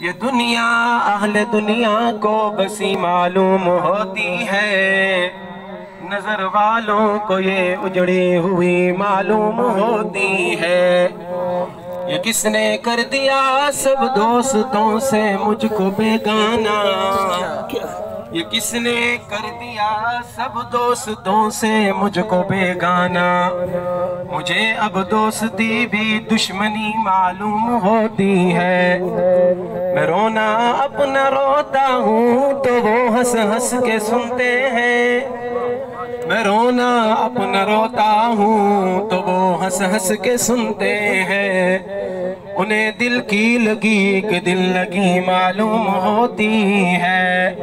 یہ دنیا اہل دنیا کو بسی معلوم ہوتی ہے، نظر والوں کو یہ اجڑی ہوئی معلوم ہوتی ہے۔ یہ کس نے کر دیا سب دوستوں سے مجھ کو بیگانہ، یہ کس نے کر دیا سب دوستوں سے مجھ کو بیگانہ، مجھے اب دوستی بھی دشمنی معلوم ہوتی ہے۔ میں رونا اپنا روتا ہوں تو وہ ہنس ہنس کے سنتے ہیں، میں رونا اپنا روتا ہوں تو وہ ہنس ہنس کے سنتے ہیں۔ انہیں دل کی لگی کہ دل لگی معلوم ہوتی ہے۔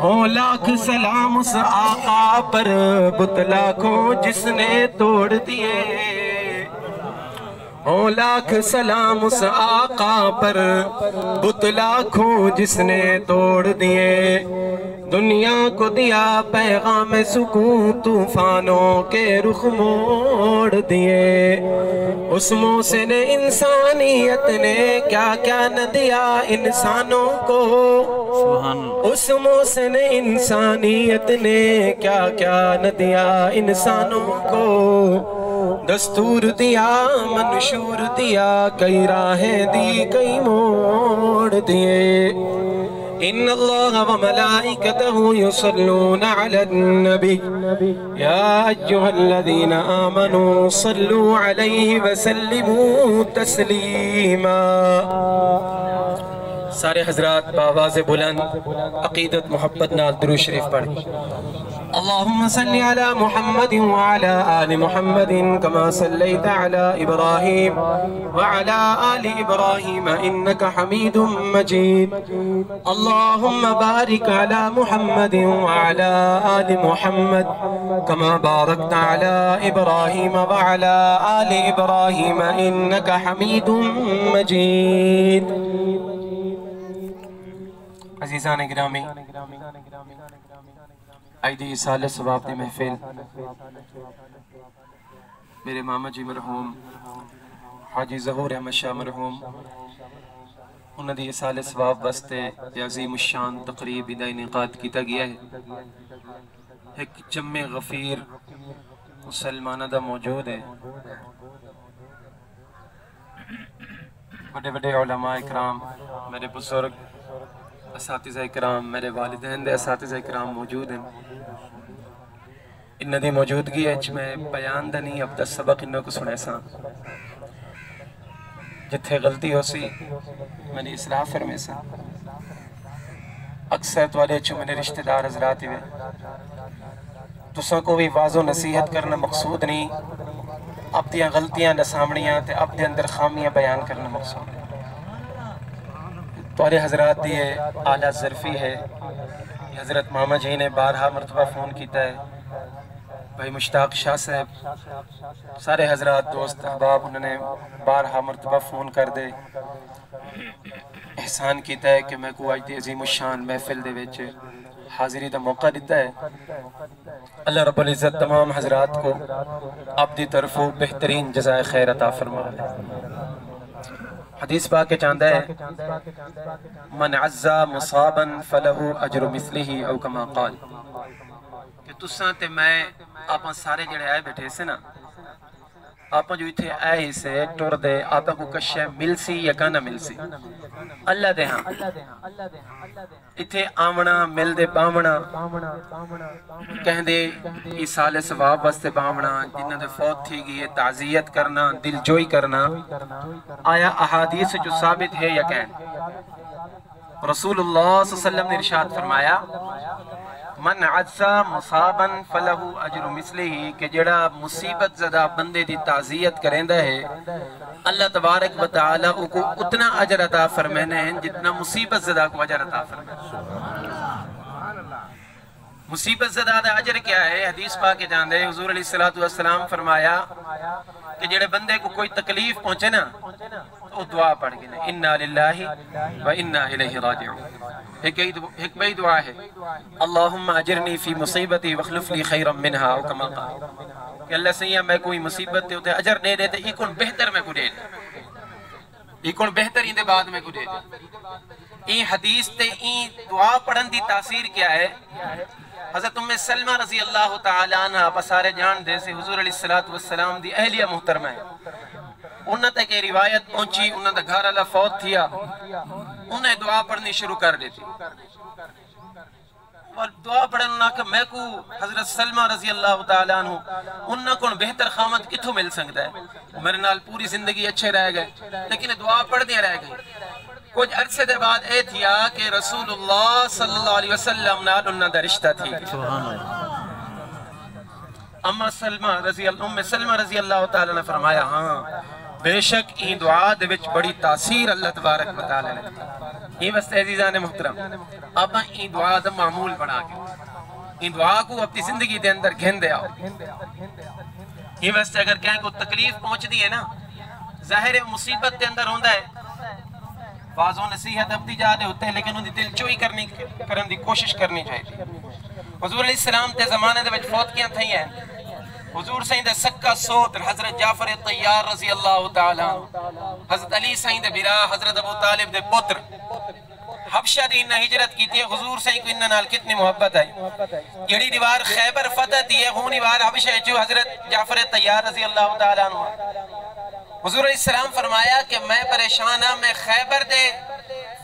ہو لاکھ سلام اس آقا پر بت لاکھوں جس نے توڑ دیے، ہو لاکھ سلام اس آقا پر بت لاکھوں جس نے توڑ دیے۔ دنیا کو دیا پیغام سکون طوفانوں کے رخ موڑ دیے۔ اس محسن انسانیت نے کیا کیا نہ دیا انسانوں کو، اس محسن انسانیت نے کیا کیا نہ دیا انسانوں کو۔ دستور دیا منشور دیا کئی راہیں دی کئی موڑ دیے۔ ان اللہ وملائکتہ یصلون علی النبی یا ایہا الذین آمنوا صلوا علیہ وسلموا تسلیما۔ سارے حضرات بآواز بلند عقیدت محبت نال درود شریف پڑھ۔ اللہم صلی علی محمد وعلی آل محمد کما صلیت علی ابراہیم وعلی آل ابراہیم انکا حمید مجید۔ اللہم بارک علی محمد وعلی آل محمد کما بارکت علی ابراہیم وعلی آل ابراہیم انکا حمید مجید۔ عزیزان گرامی، عید اصالت ثواب دی محفل میرے ماما جی مرحوم حاجی ظہور احمد شاہ مرحوم انہوں دی اصالت ثواب واسطے عظیم الشان تقریب دا انعقاد کیتا گیا ہے۔ ایک جمع غفیر مسلمانہ دا موجود ہے، بڑے بڑے علماء اکرام، میرے بزرگ اساتذہ اکرام، میرے والدین دے اساتذہ اکرام موجود ہیں۔ انہاں دی موجودگی ہے میں بیان دا نہیں اب دا سبق انہاں کو سنے ساں، جتھے غلطی ہو سی میں نے اصلاح فرمے ساں۔ اکثر توالے میں نے رشتہ دار حضرات ہوئے تساں کو بھی واضح نصیحت کرنا مقصود نہیں، اب دیاں غلطیاں نسامڑیاں تے اب دے اندر خامیاں بیان کرنا مقصود ہے۔ توالے حضرات دی اعلیٰ ظرفی ہے، حضرت ماما جی نے بارہا مرتبہ فون کیتا ہے، بھائی مشتاق شاہ صاحب سارے حضرات دوست احباب انہوں نے بارہا مرتبہ فون کر دے احسان کیتا ہے کہ میں کو آج دی عظیم الشان محفل دے ویچ حاضری دا موقع دیتا ہے۔ اللہ رب العزت تمام حضرات کو اپنی طرفوں بہترین جزائے خیر عطا فرما لے۔ حدیث پاک کے چاندہ ہے من عزا مصابا فلہو اجر مثلہ او کما قال، کہ تساں تے میں آپاں سارے جڑے آئے بیٹھے سے نا، آپاں جو اتھے آئے سے ٹور دے آپاں کو کشے مل سی یا کانا مل سی اللہ دے ہاں اتھے آمنا مل دے باونا کہہ دے ایسال ثواب واسطے باونا جنہ دے فوت تھی گئی تعزیت کرنا دل جوئی کرنا آیا احادیث جو ثابت ہے یا کہن رسول اللہ صلی اللہ علیہ وسلم نے ارشاد فرمایا من عزا مصابا فلہو اجر مثلہ، کہ جڑا مصیبت زدہ بندے دی تعزیت کرندہ ہے اللہ تبارک و تعالیٰ کو اتنا اجر عطا فرمینے ہیں جتنا مصیبت زدہ کو اجر عطا فرمینے۔ مصیبت زدہ دا اجر کیا ہے؟ حدیث پاک کے جاندے حضور علیہ السلام فرمایا کہ جڑے بندے کو کوئی تکلیف پہنچے نا تو دعا پڑھ گئے اِنَّا لِلَّهِ وَإِنَّا إِلَيْهِ رَاجِعُونَ۔ ایک بئی دعا ہے اللہم اجرنی فی مصیبتی وخلف لی خیرا منہا او کما قال، کہ اللہ سیاں میں کوئی مصیبت تے ہوتے اجر دے دیتے ایکن بہتر میں کو دے دے۔ ایک اور بہترین دے بعد میں کچھ این حدیث تے این دعا پڑھن دی تاثیر کیا ہے؟ حضرت ام سلمہ رضی اللہ تعالیٰ عنہ آپ سارے جان دے سے حضور علیہ السلام دی اہلیہ محترمہ ہے. انہاں تک یہ روایت پہنچی، انہاں دا گھر اللہ فوت تھیا، انہیں دعا پڑھنی شروع کر دیتی. اور دعا پڑھن انہاں کہ میں کو حضرت سلمہ رضی اللہ تعالیٰ عنہ انہاں کو بہتر خامد کتھوں مل سکتا ہے؟ میرے نال پوری زندگی اچھے رہ گئے لیکن دعا پڑھ دیا رہ گئی. کچھ عرصے دے بعد اے تھیا کہ رسول اللہ صلی اللہ علیہ وسلم نال انہاں دا رشتہ تھی. ام سلمہ رضی اللہ تعالیٰ نے فرمایا ہاں بے شک این دعا دے وچ بڑی تاثیر اللہ تبارک و تعالیٰ نے دی. یہ واسطے عزیزان محترم آپ این دعا دا معمول بنا کے این دعا کو اپنی زندگی دے اندر گھن دے آؤ. یہ واسطے اگر کہیں کو تکلیف پہنچ دی ہے نا، ظاہر مصیبت دے اندر ہوندہ ہے، بعض و نصیحت اپنی جا دے ہوتے ہیں لیکن ان دی دل چوئی کرن دی کوشش کرنی چاہیے. حضور علیہ السلام تے زمانے دے وچ فوت کیاں تھئی ہیں؟ حضور سائیں دے سکا سوتر حضرت جعفر طیار رضی اللہ تعالیٰ، حضرت علی سائیں دے برا حضرت ابو طالب دے پتر حبشہ دی انہا ہجرت کی تھی. حضور سائیں کو انہا نال کتنی محبت ہے. جڑی دیوار خیبر فتح دی ہے ہونی وار حبشہ جو حضرت جعفر طیار رضی اللہ تعالیٰ عنہ. حضور علیہ السلام فرمایا کہ میں پریشانہ میں خیبر دے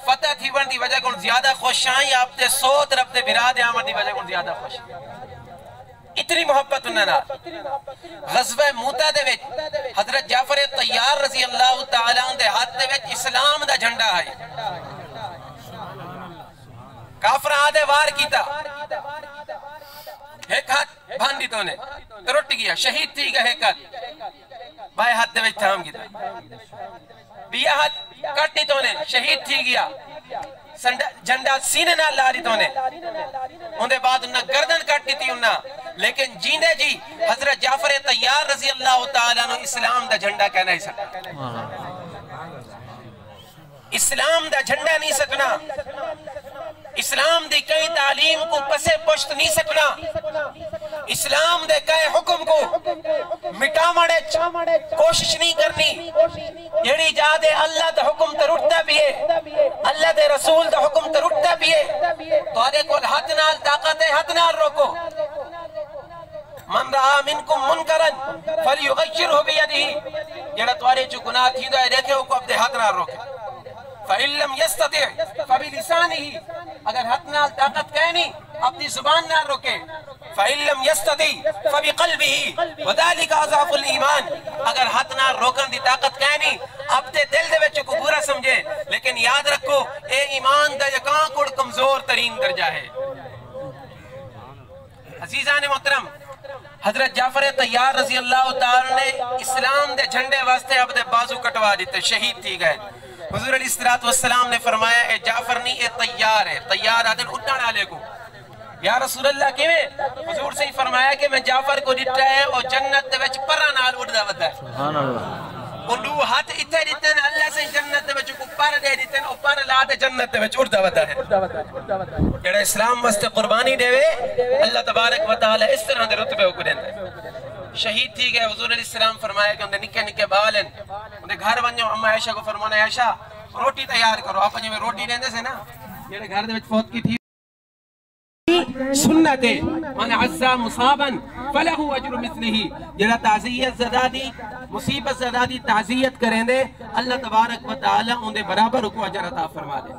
فتح تھی ون دی وجہ کن زیادہ خوش آئیں آپ دے سوت رب دے برا دے آمد دی وجہ کن زیادہ خوش آئیں. اتنی محبت انہاں نال. غزوہ موتا دے وچ حضرت جعفر طیار رضی اللہ تعالیٰ دے ہاتھ دے وچ اسلام دا جھنڈا ہے. کافر آدھے وار کیتا، ایک ہاتھ بھاندی تو نے رٹ گیا، شہید تھی گا ایک ہاتھ بائے ہاتھ دے وچ تھام گیا، بیا ہاتھ کٹی تو نے شہید تھی گیا، جھنڈا سینے نہ لاری تو نے اندھے بعد انہاں گردن کٹی تھی انہاں. لیکن جیندے جی حضرت جعفر طیار رضی اللہ تعالیٰ عنہ اسلام دا جھنڈا کہنا ہی سکتا، اسلام دا جھنڈا نہیں سکنا، اسلام دی کئی تعلیم کو پسے پشت نہیں سکنا، اسلام دے کئی حکم کو مٹا مڑے کوشش نہیں کرنی. جیڑی جا دے اللہ دا حکم تے رٹتا بھی ہے، اللہ دے رسول دا حکم تے رٹتا بھی ہے. تو آدھے کو ہاتھ نال طاقت ہے، ہاتھ نال روکو. من رہا منکم منکرن فلیغیرہ بیدہ، جیڑا توارے جو گناہ تھی دا ہے دیکھے وہ کو اپنے ہاتھ نال روکے. فَإِن لَمْ يَسْتَطِعْ فَبِلِسَانِهِ، اگر ہاتھ نال طاقت کہے نہیں اپنی زبان نال روکے. فَإِن لَمْ يَسْتَطِعْ فَبِقَلْبِهِ وَذَلِكَ أَضْعَفُ الْإِيمَانِ، اگر ہاتھ نال روکن دی طاقت کہے نہیں اپنے دل دے وچ کو برا سمجھے. لیکن یاد رکھو اے ایمان دا یکاں کوڑ کمزور ترین درجہ ہے. عزیزان محترم حضرت جعفر طیار رضی اللہ تعالیٰ نے اسلام دے جھنڈے واسطے اپنے بازو کٹوا دیتے، شہید تھی گئے. حضور علیہ السلام نے فرمایا اے جعفر نہیں اے طیار ہے. طیار آدھن اٹھانا علیہ کو، یا رسول اللہ کیویں؟ حضور سے ہی فرمایا کہ میں جعفر کو ڈٹا ہے اور جنت دے وچ پرہ نال اڑدا ودا ہے. سبحان اللہ. اور دو ہاتھ اتھے دیتے ہیں اللہ سے جنت دے وچ کو پر دے دیتے ہیں اور پر لا دے جنت دے وچ اڑدا ودا ہے. جڑا اسلام واسطے قربانی دے وے اللہ تبارک و تعالی اس طرح دے رتبے کو دیندا ہے. شہید تھی گئے. حضور علیہ السلام فرمایا کہ انہیں نکے نکے بال ہیں، انہیں گھر بنجو. اما عائشہ کو فرمانا عائشہ روٹی تیار کرو. آپ انہیں روٹی دیندے سے نا جیڑے گھر دے وچ فوت کی تھی سنت ہے. من عزا مصابا فلہو اجر مثلہی، جیڑا تعزیت زدہ دی مصیبت زدہ دی تعزیت کریں دے اللہ تبارک و تعالی انہیں برابر کو اجر عطا فرما دے.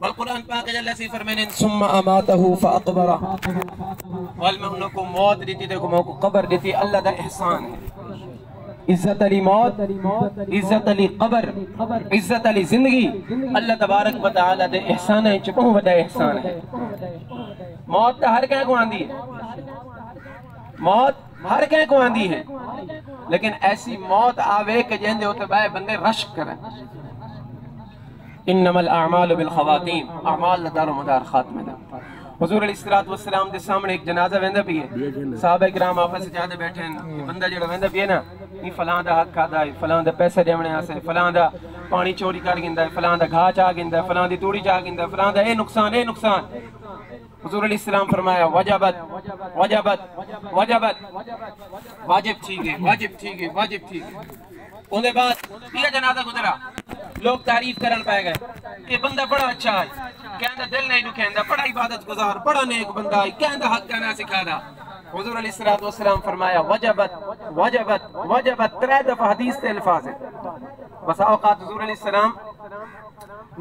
والقرآن پاک جلہ سی فرمینے ثم اماتہو فاقبرہ، والمہ انہوں کو موت دیتی دے کو قبر دیتی. اللہ دا احسان ہے. عزت علی موت، عزت علی قبر، عزت علی زندگی اللہ تبارک و تعالی دے احسان ہے. چپہوں وڈا احسان ہے. موت تا ہر کہیں کو آندھی ہے، موت ہر کہیں کو آندھی ہے، لیکن ایسی موت آوے کہ جہندے ہوتے بائے بندے رشک کریں. انما الاعمال بالخواتیم، اعمال دار و مدار خاتمہ دا. حضور علیہ السلام دے سامنے ایک جنازہ ویندہ بھی ہے. صحابہ کرام آپس سے جادے بیٹھے ہیں. بندہ جڑا ویندہ بھی ہے نا، یہ فلاں دا حق کھادا ہے، فلاں دا پیسہ دیونے آسے، فلاں دا پانی چوری کر گندا ہے، فلاں دا گھا چاہ گندا ہے، فلاں دی توڑی چاہ گندا ہے، فلاں دا اے نقصان اے نقصان. حضور علیہ السلام فرمایا وجبت وجبت وجبت، واجب تھی گئے، واجب تھی گئے، واجب تھی گئے. ان دے بعد یہ جنازہ گزرا، لوگ تعریف کرن پہ گئے، یہ بندہ بڑا اچھا ہے، کہندہ دل نہیں دکھیندا، بڑا عبادت گزار، بڑا نیک بندہ ہے، کہندہ حق کہنا سکھا دا۔ حضور علیہ السلام فرمایا وجبت وجبت وجبت، 3 دفعہ حدیث سے الفاظ ہے۔ بس اوقات حضور علیہ السلام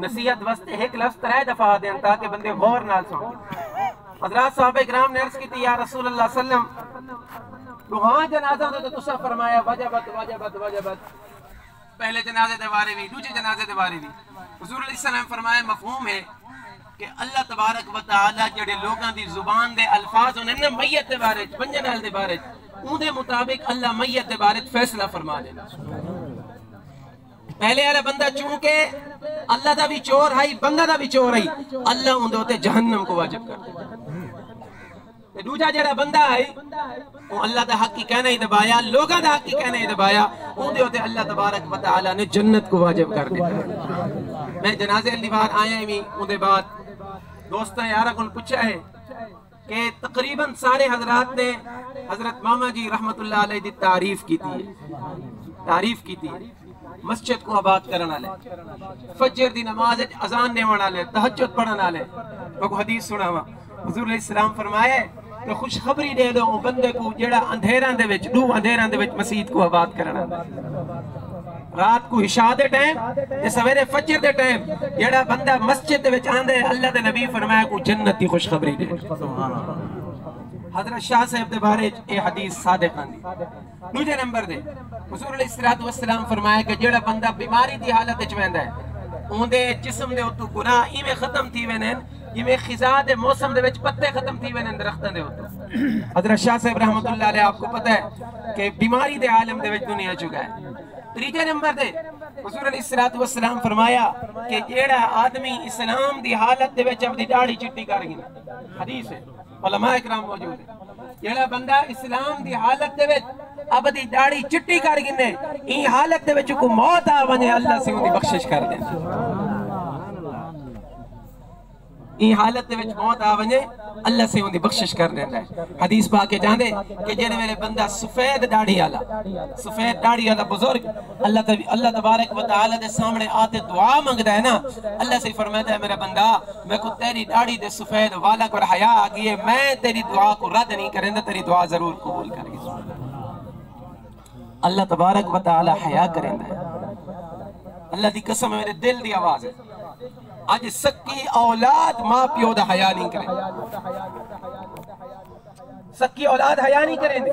نصیحت واسطے ایک لفظ 3 دفعہ دیں تاکہ بندے غور نال سنیں۔ حضرات صحابہ کرام نے عرض کی تھی یا رسول اللہ صلی اللہ علیہ وسلم روحاں جنازہ تو تسا فرمایا وجبت وجبت وجبت، پہلے جنازے دے بارے بھی، دوسرے جنازے دے بارے بھی۔ حضور علیہ السلام فرمایا مفہوم ہے کہ اللہ تبارک و تعالی جڑے لوگاں دی زبان دے الفاظ انہیں نا میت دے بارے بنجنال دے بارے ان دے مطابق اللہ میت دے بارے فیصلہ فرما دینا۔ پہلے والا بندہ چونکہ اللہ دا بھی چور ہے بندہ دا بھی چور ہے، اللہ ان دے جہنم کو واجب کر دے۔ دوجا جڑا بندہ ہے وہ اللہ دا حق کی کہنا ہی دبایا، لوگاں دا حق کی کہنا ہی دبایا، ان دے اللہ تبارک و تعالی نے جنت کو واجب کر دیا۔ میں جنازے علی بار آیا ہی ان دے بعد دوستاں یارہ کو پوچھا ہے کہ تقریباً سارے حضرات نے حضرت ماما جی رحمت اللہ علیہ دی تعریف کی تھی، مسجد کو آباد کرنا لے، فجر دی نماز اذان دیونا لے، تہجد پڑھنا لے۔ میں کو حدیث سنا ہوا، حضور علیہ السلام فرمایا کہ خوشخبری دے دو بندے کو جڑا اندھیراں دے وچ دو اندھیراں دے وچ مسجد کو آباد کرنا لے، رات کو عشاء دے ٹائم تے سویرے فجر دے ٹائم جڑا بندہ مسجد دے وچ آندے اللہ دے نبی فرمایا کو جنت دی خوشخبری دے۔ حضرت شاہ صاحب دے بارے اے حدیث صادق آندی۔ دوسرے نمبر دے حضور علیہ السلام فرمایا کہ جڑا بندہ بیماری دی حالت وچ ویندا ہے اون دے جسم دے اوتوں گناہ ایویں ختم تھی وینن جویں خزاں دے موسم دے وچ پتے ختم تھی وینن درختاں دے اوتوں۔ حضرت شاہ صاحب رحمت اللہ علیہ آپ کو پتہ ہے کہ بیماری دے عالم دے وچ دنیا چکا ہے۔ تیجے نمبر دے حضور علیہ السلام فرمایا کہ جیڑا آدمی اسلام دی حالت دے وچ اپنی داڑھی چٹی کر گیا، حدیث ہے علماء اکرام موجود ہے، جیڑا بندہ اسلام دی حالت دے وچ اپنی داڑھی چٹی کر گنے این حالت دے وچ کو موت آ ونجے اللہ سے ان دی بخشش کر دیں، این حالت دے وچ موت آ ونجے اللہ سے ان دی بخشش کر دینا ہے۔ حدیث پاک کے جاندے کہ جنہیں میرے بندہ سفید داڑھی والا بزرگ اللہ تبارک و تعالی دے سامنے آتے دعا مانگدا ہے نا، اللہ سے فرماتا ہے میرا بندہ میں کو تیری داڑھی دے سفید والا کو حیا آ گئی ہے، میں تیری دعا کو رد نہیں کریں گا، تیری دعا ضرور قبول کریں گا۔ اللہ تبارک و تعالی حیا کریں گا۔ اللہ دی قسم میرے دل دی آواز ہے، آج سکی اولاد ماں پیو دا حیا نہیں کریں، سکی اولاد حیا نہیں کریں دے۔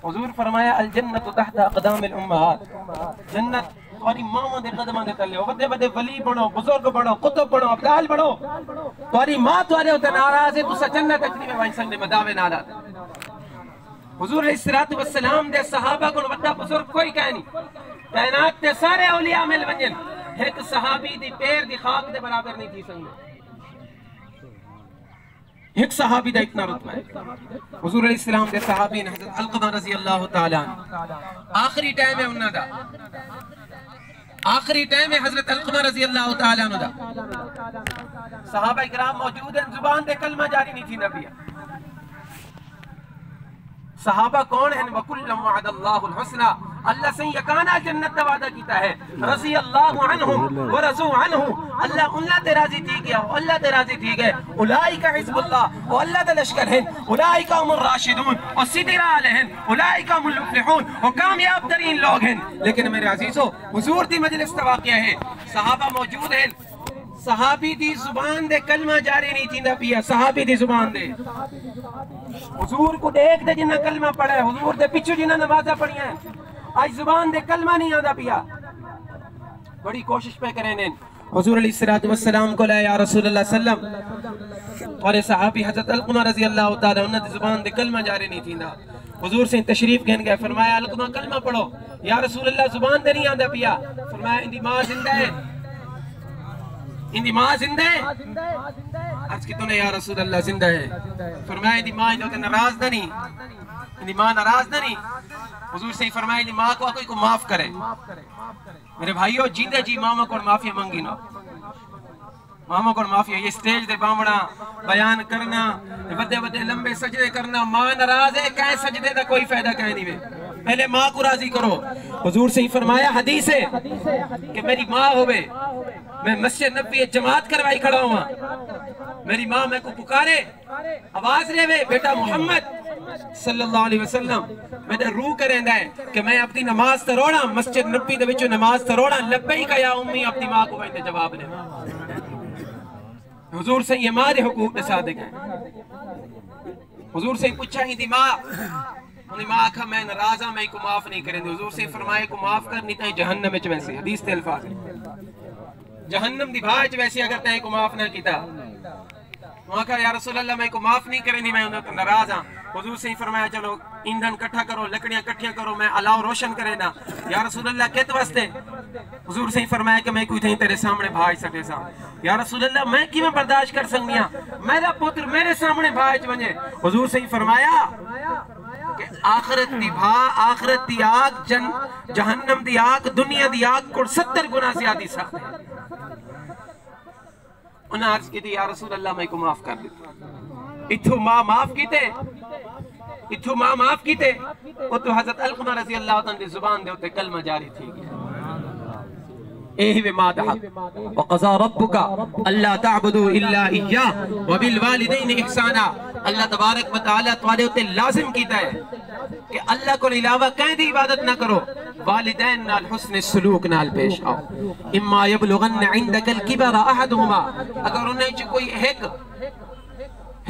حضور فرمایا الجنت تحت اقدام الامہات، جنت تمہاری ماں دے قدماں دے تلے، بڑے بڑے ولی بنو، بزرگ بنو، قطب بنو، ابدال بنو، تمہاری ماں تمہارے ہوتے ناراض ہے تو جنت اچھنی میں وائن سنگے میں دعوے ناراض ہے۔ حضور علیہ السلام دے صحابہ کو بڑا بزرگ کوئی کہہ نہیں، کائنات تے سارے اولیاء مل ونجن ایک صحابی دی پیر دی خاک دے برابر نہیں تھی سنگے، ایک صحابی دا اتنا رتبہ ہے۔ حضور علیہ السلام دے صحابی نے حضرت علقمہ رضی اللہ تعالیٰ آخری ٹائم ہے انہاں دا، آخری ٹائم ہے حضرت علقمہ رضی اللہ تعالیٰ دا، صحابہ اکرام موجود ہیں، زبان دے کلمہ جاری نہیں تھی نبی۔ صحابہ کون ہیں؟ وَكُلًّا وَعَدَ اللَّهُ الْحُسْنَى، اللہ سے یکانا جنت دا وعدہ کیتا ہے، رضی اللہ عنہم ورضوا عنہ، اللہ تے راضی تھی گیا، اللہ تے راضی تھی گئے، اولئک حزب اللہ، وہ اللہ تے لشکر ہیں، اولئک هم الراشدون، اور سیدھی راہ والے ہیں، اولئک هم المفلحون، وہ کامیاب ترین لوگ ہیں۔ لیکن میرے عزیزو حضور دی مجلس تا واقعہ ہے، صحابہ موجود ہیں، صحابی دی زبان دے کلمہ جاری نہیں تھی پیا، صحابی دی زبان دے حضور کو دیکھ دے جنہ کلمہ پڑھا ہے، حضور دے پچھو جنہ نمازہ پڑھی ہیں، آج زبان دے کلمہ نہیں آدھا پیا، بڑی کوشش پہ کریں ہیں۔ حضور علیہ السلام کو لے یا رسول اللہ صلی اللہ علیہ وسلم، اور صحابی حضرت علقمہ رضی اللہ تعالیٰ انہوں نے زبان دے کلمہ جاری نہیں تھی نا، حضور سے تشریف گھن گئے، فرمایا علقمہ کلمہ پڑھو، یا رسول اللہ زبان دے نہیں آدھا پیا، فرمایا اندی ماں زندہ ہے، اندی ماں زندہ ہے، عرض کی تو نے یا رسول اللہ زندہ ہے، فرمایا اندی ماں جو ناراض نہ نہیں، اندی ماں ناراض نہ نہیں، حضور سے فرمایا اندی ماں کو کوئی کو معاف کرے۔ میرے بھائیو جیندے جی ماما کو معافی منگی نو، ماما کو معافی، یہ سٹیج دے بامڑا بیان کرنا، بدے بدے لمبے سجدے کرنا، ماں ناراض ہے کہیں سجدے دا کوئی فائدہ کہیں نہیں وے، پہلے ماں کو راضی کرو. حضور سے ہی فرمایا حدیث ہے کہ میری ماں ہوئے میں مسجد نبی جماعت کروائی کھڑا ہوا, میری ماں میں کو پکارے آواز رہے وے بیٹا محمد صلی اللہ علیہ وسلم میں نے روح کریں دے کہ میں اپنی نماز تروڑا مسجد نبی دے وچوں نماز تروڑا لبیک یا امی اپنی ماں کو وہی جواب دے. حضور سے یہ ماں دے حقوق دے صادق ہیں. حضور سے پوچھا ہی دی ماں, انہیں ماں آکھا میں ناراضا میں کو معاف نہیں کریں دے. حضور سے فرمائے کو معاف کرنی تائیں جہنم وچ ویسے, حدیث تے الفاظ جہنم دی بھاج ویسے اگر تائیں کو معاف نہ کیتا. وہاں کہا یا رسول اللہ میں کو معاف نہیں کریں دی, میں انہوں تو ناراض ہاں. حضور سے ہی فرمایا چلو ایندھن کٹھا کرو, لکڑیاں کٹھیاں کرو, میں الاؤ روشن کرے نا. یا رسول اللہ کہت واسطے؟ حضور سے ہی فرمایا کہ میں کوئی تھیں تیرے سامنے بھائی سکے سا. یا رسول اللہ میں کی میں برداشت کر سکنی ہاں, میرا پتر میرے سامنے بھائی بنے. حضور سے ہی فرمایا کہ آخرت دی بھا, آخرت دی آگ, جہنم دی آگ دنیا دی آگ کو 70 گنا زیادہ سخت ہے. انہاں عرض کی تھی یا رسول اللہ میں کو معاف کر دیتا. اتھو ماں معاف کیتے, اتھو ماں معاف کیتے, وہ تو حضرت علقمہ رضی اللہ عنہ دی زبان دے ہوتے کلمہ جاری تھی گیا. اے ہوئے ماں دہا وَقَضَى رَبُّكَ أَلَّا تَعْبُدُوا إِلَّا إِيَّاهُ وَبِالْوَالِدَيْنِ إِحْسَانًا. اللہ تبارک و تعالیٰ تمہارے ہوتے لازم کیتا ہے کہ اللہ کو علاوہ کہیں دی عبادت نہ کرو, والدین نال حسن سلوک نال پیش آؤ. اما یبلغن عندک الکبر احدهما, اگر انہیں جو کوئی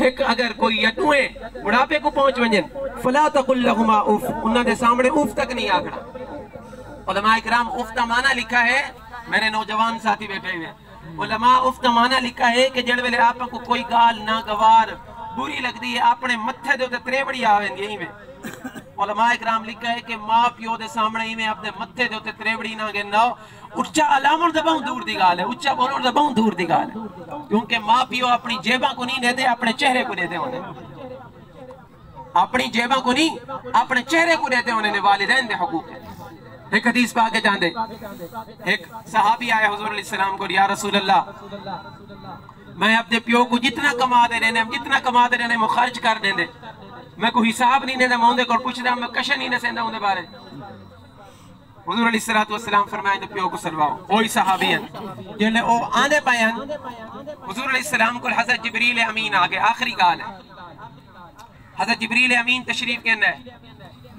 ایک اگر کوئی یٹوئے بڑھاپے کو پہنچ ونجن, فلا تقل لهما اوف, انہوں نے سامنے اوف تک نہیں آکڑا. علماء اکرام اوف کا معنی لکھا ہے, میرے نوجوان ساتھی بیٹھے ہوئے, علماء اوف کا معنی لکھا ہے کہ جڑ ویلے آپ کو کوئی گال نہ گوار بری لگ دی ہے اپنے متھے دے ہوتے تریبڑی آویں یہی میں. علماء اکرام لکھا ہے کہ ماں پیو دے سامنے ہی میں اپنے متھے دے ہوتے تریبڑی نہ گناؤ. اچھا علامر دے بہن دور دی گال ہے, اچھا بولن دے بہن دور دی گال ہے, کیونکہ ماں پیو اپنی جیباں کو نہیں دے, اپنے چہرے کو دے ہونے, اپنی جیباں کو نہیں اپنے چہرے کو دے ہونے. والدین دے حقوق ہے. ایک حدیث پا کے جان دے, ایک صحابی آئے حضور علیہ السلام کو, یا رسول اللہ میں اپنے پیو کو جتنا کما دے رہنے, جتنا کما دے رہنے میں خرچ کر دیں دے, میں کوئی حساب نہیں دے, میں اندھے کو پوچھ دا, میں کشن نہیں نسیندہ اندھے بارے. حضور علیہ السلام فرمائے تو پیو کو سلواؤ. وہی صحابی ہیں جنہیں او آنے پائے ہیں. حضور علیہ السلام کو حضرت جبریل امین آگے, آخری گال ہے. حضرت جبریل امین تشریف کہنا ہے,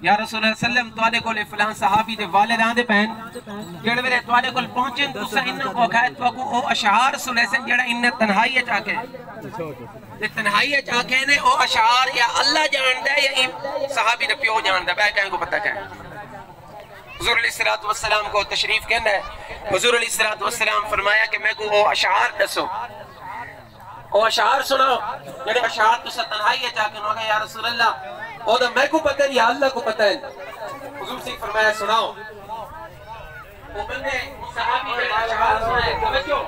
یا رسول اللہ صلی اللہ علیہ وسلم توالے کو لے فلان صحابی دے والد آن دے پہن جڑے ویلے توالے کو پہنچیں تو سا انہوں کو کھائے تو کو او اشعار سلیسن جڑا انہیں تنہائی چاکے تنہائی چاکے نے او اشعار یا اللہ جان دے یا صحابی دے پیو جان دے, بے کہیں کو پتہ کہیں. حضور علیہ السلام کو تشریف کہنا ہے. حضور علیہ السلام فرمایا کہ میں کو او اشعار دسو, او اشعار سناؤ جڑے اشعار تو سا تنہائی چاکے نو گا. یا رسول اللہ اور میں کو پتہ ہے یا اللہ کو پتہ ہے. حضور سے فرمایا سناؤ. وہ بندے صحابی کے اشعار سنائے, توجہ